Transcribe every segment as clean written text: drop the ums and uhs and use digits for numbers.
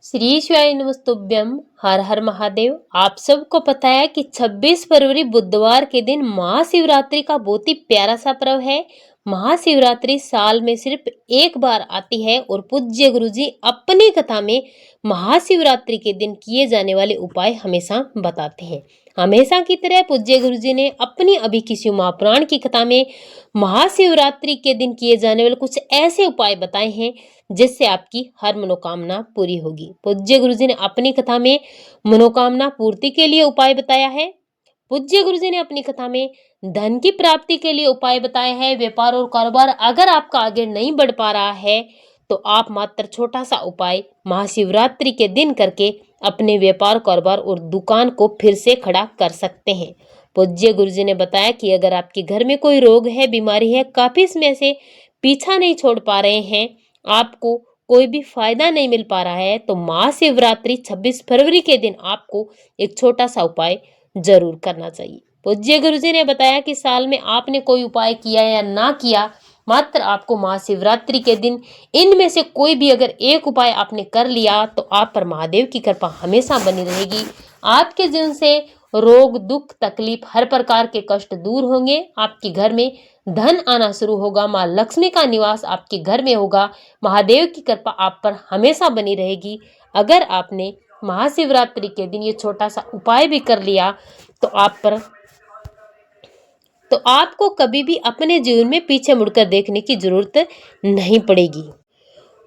श्री शिवाय नमस्तुभ्यम। हर हर महादेव। आप सबको पता है कि 26 फरवरी बुधवार के दिन महाशिवरात्रि का बहुत ही प्यारा सा पर्व है। महाशिवरात्रि साल में सिर्फ एक बार आती है और पूज्य गुरुजी अपनी कथा में महाशिवरात्रि के दिन किए जाने वाले उपाय हमेशा बताते हैं। हमेशा की तरह पूज्य गुरुजी ने अपनी अभी की शिव महापुराण की कथा में महाशिवरात्रि के दिन किए जाने वाले कुछ ऐसे उपाय बताए हैं जिससे आपकी हर मनोकामना पूरी होगी। पूज्य गुरुजी ने अपनी कथा में मनोकामना पूर्ति के लिए उपाय बताया है। पूज्य गुरुजी ने अपनी कथा में धन की प्राप्ति के लिए उपाय बताया है। व्यापार और कारोबार अगर आपका आगे नहीं बढ़ पा रहा है तो आप मात्र छोटा सा उपाय महाशिवरात्रि के दिन करके अपने व्यापार कारोबार और दुकान को फिर से खड़ा कर सकते हैं। पूज्य गुरुजी ने बताया कि अगर आपके घर में कोई रोग है, बीमारी है, काफी समय से पीछा नहीं छोड़ पा रहे हैं, आपको कोई भी फायदा नहीं मिल पा रहा है, तो महाशिवरात्रि 26 फरवरी के दिन आपको एक छोटा सा उपाय जरूर करना चाहिए। पूज्य गुरुजी ने बताया कि साल में आपने कोई उपाय किया या ना किया, मात्र आपको महाशिवरात्रि के दिन इनमें से कोई भी अगर एक उपाय आपने कर लिया तो आप पर महादेव की कृपा हमेशा बनी रहेगी। आपके जीवन से रोग, दुख, तकलीफ, हर प्रकार के कष्ट दूर होंगे। आपके घर में धन आना शुरू होगा। माँ लक्ष्मी का निवास आपके घर में होगा। महादेव की कृपा आप पर हमेशा बनी रहेगी। अगर आपने महाशिवरात्रि के दिन ये छोटा सा उपाय भी कर लिया तो आपको कभी भी अपने जीवन में पीछे मुड़कर देखने की जरूरत नहीं पड़ेगी।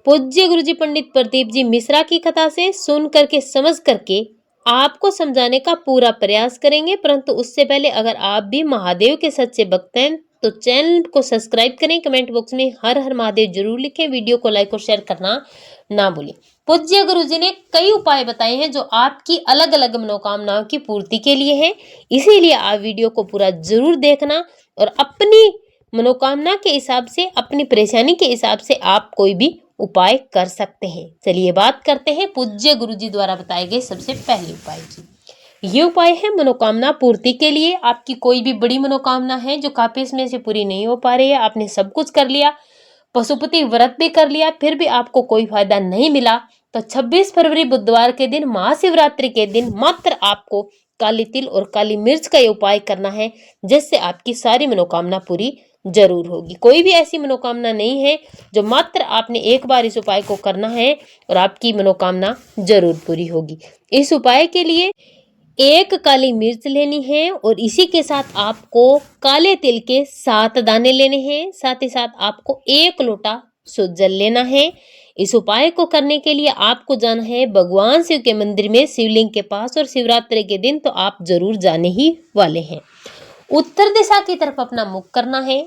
पूज्य गुरुजी पंडित प्रदीप जी मिश्रा की कथा से सुन करके समझ करके आपको समझाने का पूरा प्रयास करेंगे, परंतु उससे पहले अगर आप भी महादेव के सच्चे भक्त हैं तो चैनल को सब्सक्राइब करें। कमेंट बॉक्स में हर हर महादेव जरूर लिखें। वीडियो को लाइक और शेयर करना ना भूलें। पूज्य गुरुजी ने कई उपाय बताए हैं जो आपकी अलग अलग मनोकामनाओं की पूर्ति के लिए हैं, इसीलिए आप वीडियो को पूरा जरूर देखना और अपनी मनोकामना के हिसाब से, अपनी परेशानी के हिसाब से आप कोई भी उपाय कर सकते हैं। चलिए बात करते हैं पूज्य गुरुजी द्वारा बताए गए सबसे पहले उपाय की। ये उपाय है मनोकामना पूर्ति के लिए। आपकी कोई भी बड़ी मनोकामना है जो काफी समय से पूरी नहीं हो पा रही है, आपने सब कुछ कर लिया, पशुपति व्रत भी कर लिया, फिर भी आपको कोई फायदा नहीं मिला, तो 26 फरवरी बुधवार के दिन महाशिवरात्रि के दिन मात्र आपको काली तिल और काली मिर्च का ये उपाय करना है, जिससे आपकी सारी मनोकामना पूरी जरूर होगी। कोई भी ऐसी मनोकामना नहीं है जो मात्र आपने एक बार इस उपाय को करना है और आपकी मनोकामना जरूर पूरी होगी। इस उपाय के लिए एक काली मिर्च लेनी है और इसी के साथ आपको काले तिल के 7 दाने लेने हैं। साथ ही साथ आपको 1 लोटा शुद्ध जल लेना है। इस उपाय को करने के लिए आपको जाना है भगवान शिव के मंदिर में, शिवलिंग के पास, और शिवरात्रि के दिन तो आप जरूर जाने ही वाले हैं। उत्तर दिशा की तरफ अपना मुख करना है।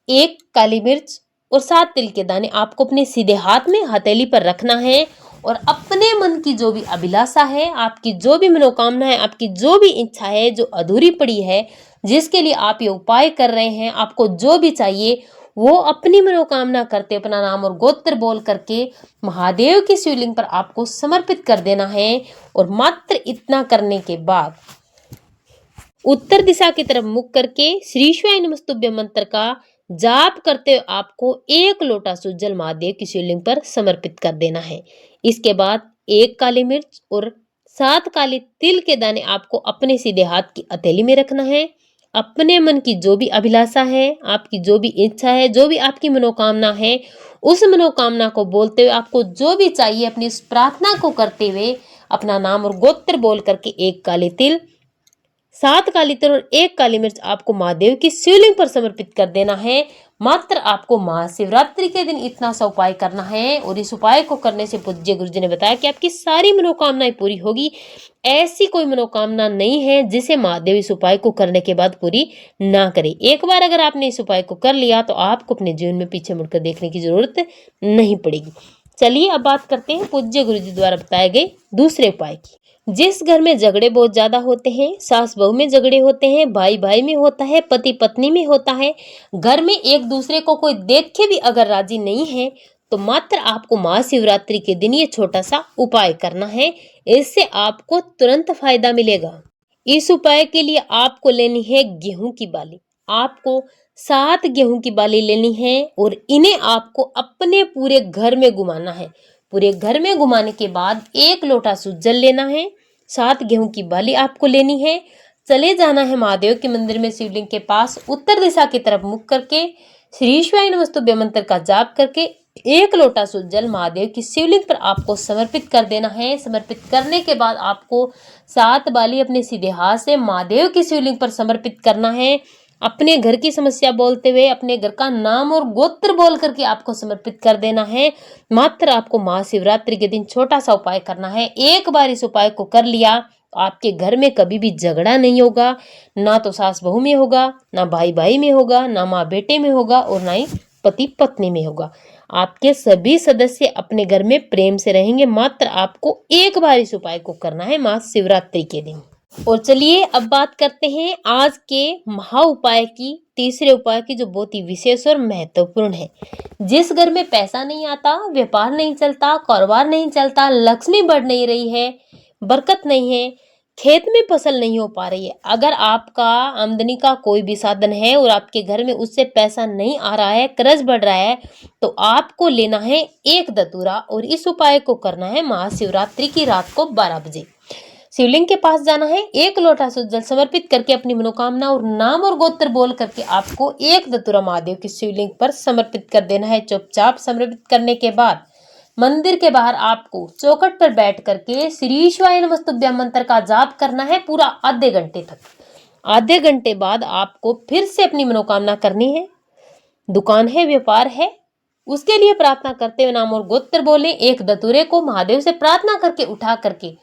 1 काली मिर्च और 7 तिल के दाने आपको अपने सीधे हाथ में हथेली पर रखना है और अपने मन की जो भी अभिलाषा है, आपकी जो भी मनोकामना है, आपकी जो भी इच्छा है जो अधूरी पड़ी है, जिसके लिए आप ये उपाय कर रहे हैं, आपको जो भी चाहिए वो अपनी मनोकामना करते अपना नाम और गोत्र बोल करके महादेव की शिवलिंग पर आपको समर्पित कर देना है। और मात्र इतना करने के बाद उत्तर दिशा की तरफ मुख करके श्री शिवाय नमस्तुभ्यम मंत्र का जाप करते हुए आपको 1 लोटा शुद्ध जल महादेव की शिवलिंग पर समर्पित कर देना है। इसके बाद 1 काली मिर्च और 7 काले तिल के दाने आपको अपने सीधे हाथ की हथेली में रखना है। अपने मन की जो भी अभिलाषा है, आपकी जो भी इच्छा है, जो भी आपकी मनोकामना है, उस मनोकामना को बोलते हुए आपको जो भी चाहिए अपनी उस प्रार्थना को करते हुए अपना नाम और गोत्र बोल करके 1 काले तिल, 7 काली तिल और 1 काली मिर्च आपको महादेव की शिवलिंग पर समर्पित कर देना है। मात्र आपको महाशिवरात्रि के दिन इतना सा उपाय करना है और इस उपाय को करने से पूज्य गुरुजी ने बताया कि आपकी सारी मनोकामनाएं पूरी होगी। ऐसी कोई मनोकामना नहीं है जिसे महादेव इस उपाय को करने के बाद पूरी ना करे। एक बार अगर आपने इस उपाय को कर लिया तो आपको अपने जीवन में पीछे मुड़कर देखने की जरूरत नहीं पड़ेगी। चलिए अब बात करते हैं पूज्य गुरुजी द्वारा बताए गए दूसरे उपाय की। जिस घर में झगड़े बहुत ज्यादा होते हैं, सास बहू में झगड़े होते हैं, भाई भाई में होता है, पति पत्नी में होता है, घर में एक दूसरे को कोई देख के भी अगर राजी नहीं है, तो मात्र आपको महाशिवरात्रि के दिन ये छोटा सा उपाय करना है। इससे आपको तुरंत फायदा मिलेगा। इस उपाय के लिए आपको लेनी है गेहूं की बाली। आपको 7 गेहूं की बाली लेनी है और इन्हें आपको अपने पूरे घर में घुमाना है। पूरे घर में घुमाने के बाद 1 लोटा शुद्ध जल लेना है। 7 गेहूं की बाली आपको लेनी है। चले जाना है महादेव के मंदिर में शिवलिंग के पास, उत्तर दिशा की तरफ मुख करके श्री शिवाय नमस्तुभ्यं मंत्र का जाप करके 1 लोटा शुद्ध जल महादेव की शिवलिंग पर आपको समर्पित कर देना है। समर्पित करने के बाद आपको 7 बाली अपने सीधे हाथ से महादेव की शिवलिंग पर समर्पित करना है। अपने घर की समस्या बोलते हुए अपने घर का नाम और गोत्र बोल करके आपको समर्पित कर देना है। मात्र आपको महाशिवरात्रि के दिन छोटा सा उपाय करना है। एक बार इस उपाय को कर लिया तो आपके घर में कभी भी झगड़ा नहीं होगा, ना तो सास बहू में होगा, ना भाई भाई में होगा, ना माँ बेटे में होगा और ना ही पति पत्नी में होगा। आपके सभी सदस्य अपने घर में प्रेम से रहेंगे। मात्र आपको एक बार इस उपाय को करना है महाशिवरात्रि के दिन। और चलिए अब बात करते हैं आज के महा उपाय की, तीसरे उपाय की, जो बहुत ही विशेष और महत्वपूर्ण है। जिस घर में पैसा नहीं आता, व्यापार नहीं चलता, कारोबार नहीं चलता, लक्ष्मी बढ़ नहीं रही है, बरकत नहीं है, खेत में फसल नहीं हो पा रही है, अगर आपका आमदनी का कोई भी साधन है और आपके घर में उससे पैसा नहीं आ रहा है, कर्ज बढ़ रहा है, तो आपको लेना है 1 धतूरा और इस उपाय को करना है महाशिवरात्रि की रात को 12 बजे। शिवलिंग के पास जाना है, 1 लोटा शुद्ध जल समर्पित करके अपनी मनोकामना और नाम और गोत्र बोल करके आपको 1 धतूरा महादेव की शिवलिंग पर समर्पित कर देना है। चुपचाप समर्पित करने के बाद मंदिर के बाहर आपको चौखट पर बैठ करके श्री शिवाय नमस्तुभ्यं मंत्र का जाप करना है पूरा आधे घंटे तक। आधे घंटे बाद आपको फिर से अपनी मनोकामना करनी है। दुकान है, व्यापार है, उसके लिए प्रार्थना करते हुए नाम और गोत्र बोले। 1 धतूरे को महादेव से प्रार्थना करके उठा करके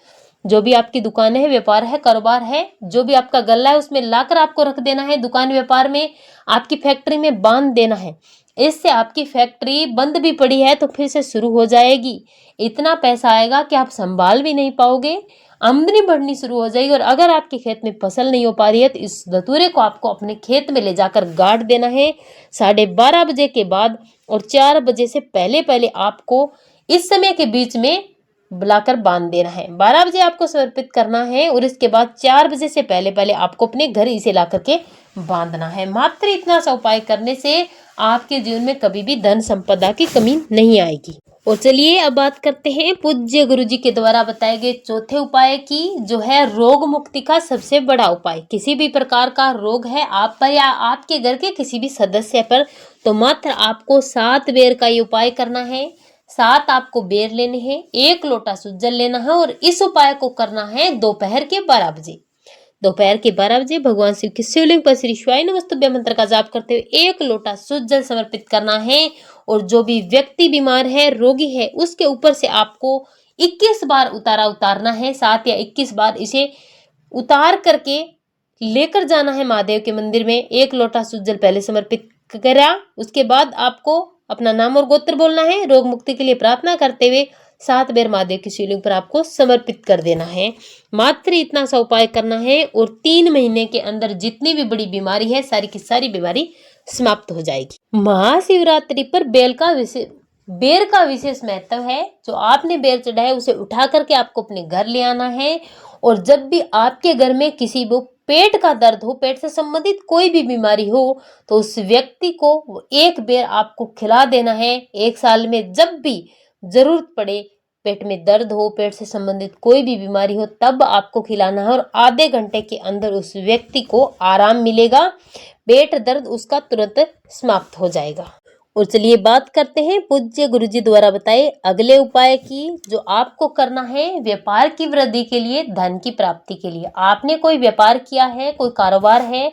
जो भी आपकी दुकान है, व्यापार है, कारोबार है, जो भी आपका गल्ला है उसमें लाकर आपको रख देना है। दुकान व्यापार में, आपकी फैक्ट्री में बांध देना है। इससे आपकी फैक्ट्री बंद भी पड़ी है तो फिर से शुरू हो जाएगी। इतना पैसा आएगा कि आप संभाल भी नहीं पाओगे, आमदनी बढ़नी शुरू हो जाएगी। और अगर आपके खेत में फसल नहीं हो पा रही है तो इस धतूरे को आपको अपने खेत में ले जाकर गाड़ देना है 12:30 बजे के बाद और 4 बजे से पहले पहले आपको इस समय के बीच में बुलाकर बांध देना है। 12 बजे आपको समर्पित करना है और इसके बाद 4 बजे से पहले पहले आपको अपने घर इसे ला करके बांधना है। मात्र इतना सा उपाय करने से आपके जीवन में कभी भी धन संपदा की कमी नहीं आएगी। और चलिए अब बात करते हैं पूज्य गुरुजी के द्वारा बताए गए चौथे उपाय की, जो है रोग मुक्ति का सबसे बड़ा उपाय। किसी भी प्रकार का रोग है आप पर या आपके घर के किसी भी सदस्य पर, तो मात्र आपको 7 बेर का ये उपाय करना है। 7 आपको बेर लेने हैं, 1 लोटा शुद्ध जल लेना है और इस उपाय को करना है दोपहर के 12 बजे। दोपहर के 12 बजे भगवान शिव की शिवलिंग पर श्री शिवाय नमस्तुभ्यं मंत्र का जाप करते हुए 1 लोटा शुद्ध जल समर्पित करना है। और जो भी व्यक्ति बीमार है, रोगी है, उसके ऊपर से आपको 21 बार उतारना है। 7 या 21 बार इसे उतार करके लेकर जाना है महादेव के मंदिर में। 1 लोटा शुद्ध जल पहले समर्पित करा, उसके बाद आपको अपना नाम और गोत्र बोलना है। रोग मुक्ति के लिए प्रार्थना करते हुए 7 बेर महादेव की शिवलिंग पर आपको समर्पित कर देना है। मात्र इतना सा उपाय करना है और 3 महीने के अंदर जितनी भी बड़ी बीमारी है, सारी की सारी बीमारी समाप्त हो जाएगी। महाशिवरात्रि पर बेर का विशेष महत्व है। जो आपने बेर चढ़ाया उसे उठा करके आपको अपने घर ले आना है। और जब भी आपके घर में किसी को पेट का दर्द हो, पेट से संबंधित कोई भी बीमारी हो, तो उस व्यक्ति को 1 बेर आपको खिला देना है। 1 साल में जब भी जरूरत पड़े, पेट में दर्द हो, पेट से संबंधित कोई भी बीमारी हो, तब आपको खिलाना है और आधे घंटे के अंदर उस व्यक्ति को आराम मिलेगा। पेट दर्द उसका तुरंत समाप्त हो जाएगा। और चलिए बात करते हैं पूज्य गुरुजी द्वारा बताए अगले उपाय की, जो आपको करना है व्यापार की वृद्धि के लिए, धन की प्राप्ति के लिए। आपने कोई व्यापार किया है, कोई कारोबार है,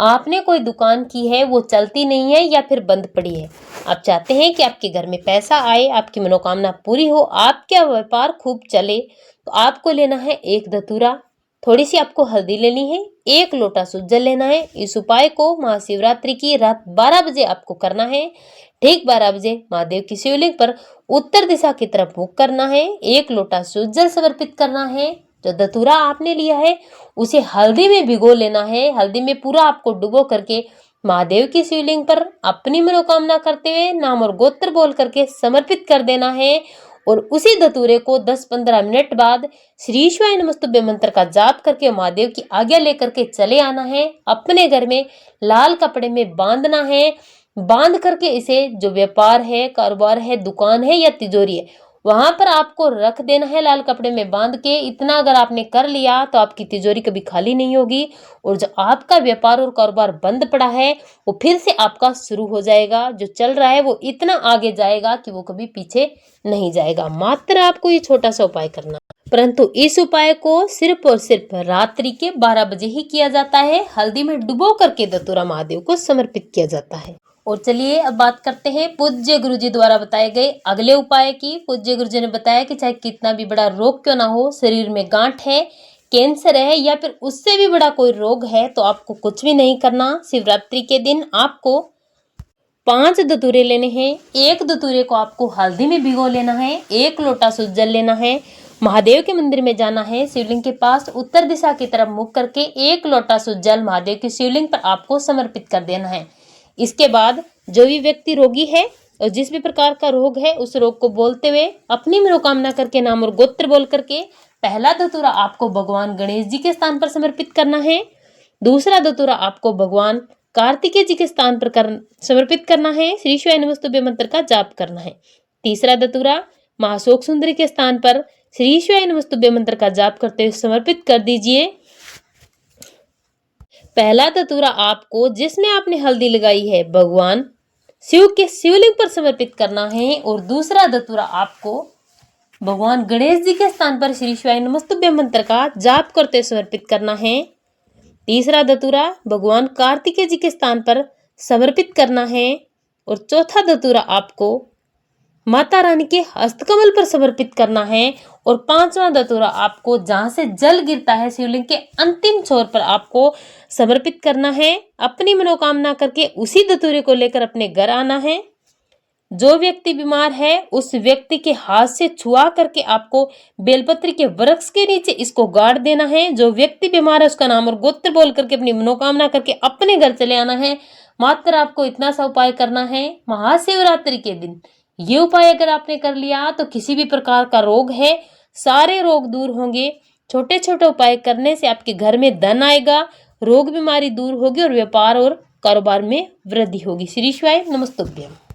आपने कोई दुकान की है, वो चलती नहीं है या फिर बंद पड़ी है। आप चाहते हैं कि आपके घर में पैसा आए, आपकी मनोकामना पूरी हो, आपका व्यापार खूब चले, तो आपको लेना है 1 धतूरा, थोड़ी सी आपको हल्दी लेनी है, 1 लोटा शुद्ध जल लेना है। इस उपाय को महाशिवरात्रि की रात 12 बजे आपको करना है। ठीक 12 बजे महादेव की शिवलिंग पर उत्तर दिशा की तरफ मुख करना है। 1 लोटा शुद्ध जल समर्पित करना है। जो धतूरा आपने लिया है उसे हल्दी में भिगो लेना है। हल्दी में पूरा आपको डुबो करके महादेव की शिवलिंग पर अपनी मनोकामना करते हुए नाम और गोत्र बोल करके समर्पित कर देना है। और उसी धतूरे को 10-15 मिनट बाद श्री शिवाय नमस्तुभ्यं मंत्र का जाप करके महादेव की आज्ञा लेकर के चले आना है। अपने घर में लाल कपड़े में बांधना है। बांध करके इसे, जो व्यापार है, कारोबार है, दुकान है या तिजोरी है, वहां पर आपको रख देना है लाल कपड़े में बांध के। इतना अगर आपने कर लिया तो आपकी तिजोरी कभी खाली नहीं होगी और जो आपका व्यापार और कारोबार बंद पड़ा है वो फिर से आपका शुरू हो जाएगा। जो चल रहा है वो इतना आगे जाएगा कि वो कभी पीछे नहीं जाएगा। मात्र आपको ये छोटा सा उपाय करना, परंतु इस उपाय को सिर्फ और सिर्फ रात्रि के 12 बजे ही किया जाता है। हल्दी में डुबो करके दत्तूरा महादेव को समर्पित किया जाता है। और चलिए अब बात करते हैं पूज्य गुरुजी द्वारा बताए गए अगले उपाय की। पूज्य गुरुजी ने बताया कि चाहे कितना भी बड़ा रोग क्यों ना हो, शरीर में गांठ है, कैंसर है या फिर उससे भी बड़ा कोई रोग है, तो आपको कुछ भी नहीं करना। शिवरात्रि के दिन आपको 5 धतूरे लेने हैं। एक धतूरे को आपको हल्दी में भिगो लेना है। 1 लोटा शुद्ध जल लेना है। महादेव के मंदिर में जाना है। शिवलिंग के पास उत्तर दिशा की तरफ मुख करके 1 लोटा शुद्ध जल महादेव की शिवलिंग पर आपको समर्पित कर देना है। इसके बाद जो भी व्यक्ति रोगी है और जिस भी प्रकार का रोग है उस रोग को बोलते हुए अपनी मनोकामना करके नाम और गोत्र बोल करके पहला धतूरा आपको भगवान गणेश जी के स्थान पर समर्पित करना है। दूसरा धतूरा आपको भगवान कार्तिकेय जी के स्थान पर समर्पित करना है। श्री शिवाय नमस्तुभ्यं मंत्र का जाप करना है। तीसरा धतूरा महाशोक सुंदरी के स्थान पर श्री शिवाय नमस्तुभ्यं मंत्र का जाप करते हुए समर्पित कर दीजिए। पहला धतूरा आपको जिसमें आपने हल्दी लगाई है भगवान शिव के शिवलिंग पर समर्पित करना है और दूसरा धतूरा आपको भगवान गणेश जी के स्थान पर श्री शिवाय नमस्तुभ्यं मंत्र का जाप करते समर्पित करना है। तीसरा धतूरा भगवान कार्तिकेय जी के स्थान पर समर्पित करना है और चौथा धतूरा आपको माता रानी के हस्तकमल पर समर्पित करना है और 5वां धतूरा आपको जहां से जल गिरता है शिवलिंग के अंतिम छोर पर आपको समर्पित करना है। अपनी मनोकामना करके उसी धतूरे को लेकर अपने घर आना है। जो व्यक्ति बीमार है उस व्यक्ति के हाथ से छुआ करके आपको बेलपत्री के वृक्ष के नीचे इसको गाड़ देना है। जो व्यक्ति बीमार है उसका नाम और गोत्र बोल करके अपनी मनोकामना करके अपने घर चले आना है। मात्र आपको इतना सा उपाय करना है। महाशिवरात्रि के दिन ये उपाय अगर आपने कर लिया तो किसी भी प्रकार का रोग है सारे रोग दूर होंगे। छोटे छोटे उपाय करने से आपके घर में धन आएगा, रोग बीमारी दूर होगी और व्यापार और कारोबार में वृद्धि होगी। श्री शिवाय नमस्तुभ्यं।